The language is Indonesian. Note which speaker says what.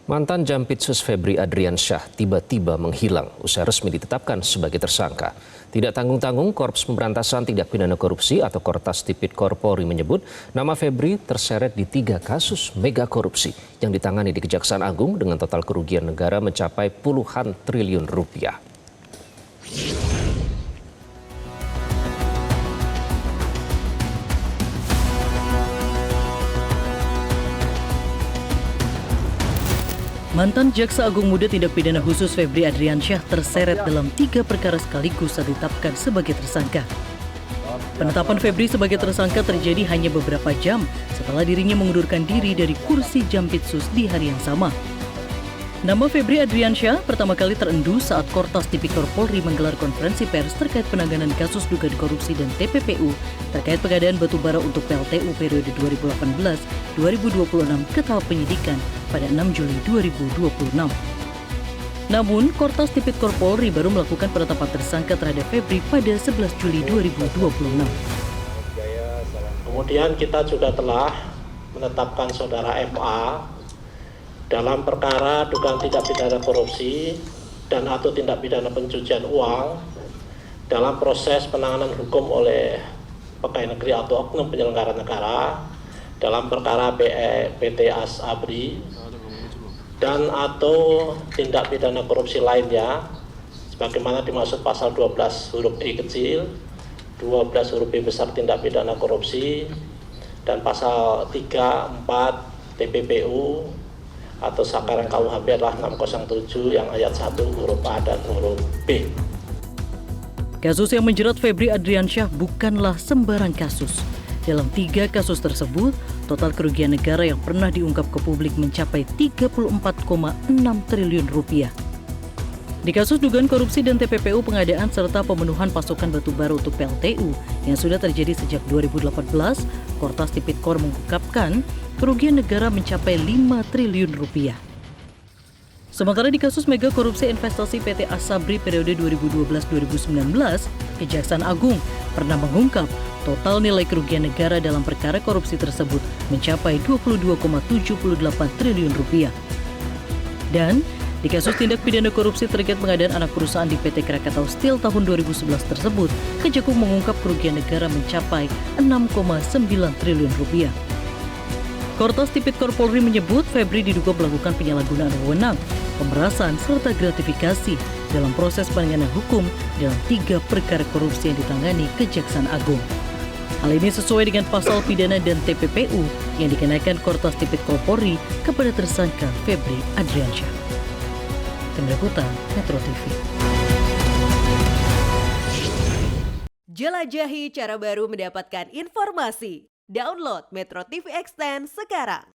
Speaker 1: Mantan Jampitsus Febri Adriansyah tiba-tiba menghilang usai resmi ditetapkan sebagai tersangka. Tidak tanggung-tanggung, Korps Pemberantasan Tindak Pidana Korupsi atau Kortas Tipikor Polri menyebut nama Febri terseret di 3 kasus mega korupsi yang ditangani di Kejaksaan Agung dengan total kerugian negara mencapai puluhan triliun rupiah.
Speaker 2: Mantan Jaksa Agung Muda Tindak Pidana Khusus Febri Adriansyah terseret dalam 3 perkara sekaligus saat ditetapkan sebagai tersangka. Penetapan Febri sebagai tersangka terjadi hanya beberapa jam setelah dirinya mengundurkan diri dari kursi Jampitsus di hari yang sama. Nama Febri Adriansyah pertama kali terendus saat Kortas Tipikor Polri menggelar konferensi pers terkait penanganan kasus dugaan korupsi dan TPPU terkait pengadaan batubara untuk PLTU periode 2018-2026 ke tahap penyidikan pada 6 Juli 2026. Namun, Kortas Tipikor Polri baru melakukan penetapan tersangka terhadap Febri pada 11 Juli 2026.
Speaker 3: Kemudian kita juga telah menetapkan saudara MA dalam perkara dugaan tindak pidana korupsi dan atau tindak pidana pencucian uang dalam proses penanganan hukum oleh pegawai negeri atau oknum penyelenggara negara dalam perkara PT Asabri dan atau tindak pidana korupsi lainnya sebagaimana dimaksud pasal 12 huruf I kecil, 12 huruf B besar tindak pidana korupsi dan pasal 3, 4 TPPU atau Sakaran KUHP adalah 607 yang ayat 1 huruf A dan huruf B.
Speaker 2: Kasus yang menjerat Febri Adriansyah bukanlah sembarang kasus. Dalam 3 kasus tersebut, total kerugian negara yang pernah diungkap ke publik mencapai 34,6 triliun rupiah. Di kasus dugaan korupsi dan TPPU pengadaan serta pemenuhan pasokan batubara untuk PLTU yang sudah terjadi sejak 2018, Kortas Tipikor mengungkapkan kerugian negara mencapai 5 triliun rupiah. Sementara di kasus mega korupsi investasi PT Asabri periode 2012-2019, Kejaksaan Agung pernah mengungkap total nilai kerugian negara dalam perkara korupsi tersebut mencapai 22,78 triliun rupiah. Dan di kasus tindak pidana korupsi terkait pengadaan anak perusahaan di PT Krakatau Steel tahun 2011 tersebut, Kejagung mengungkap kerugian negara mencapai 6,9 triliun rupiah. Kortas Tipikor Polri menyebut Febri diduga melakukan penyalahgunaan wewenang, pemerasan, serta gratifikasi dalam proses penanganan hukum dalam 3 perkara korupsi yang ditangani Kejaksaan Agung. Hal ini sesuai dengan pasal pidana dan TPPU yang dikenakan Kortas Tipikor Polri kepada tersangka Febri Adriansyah. Tim Liputan Metro TV.
Speaker 4: Jelajahi cara baru mendapatkan informasi. Download Metro TV Extend sekarang.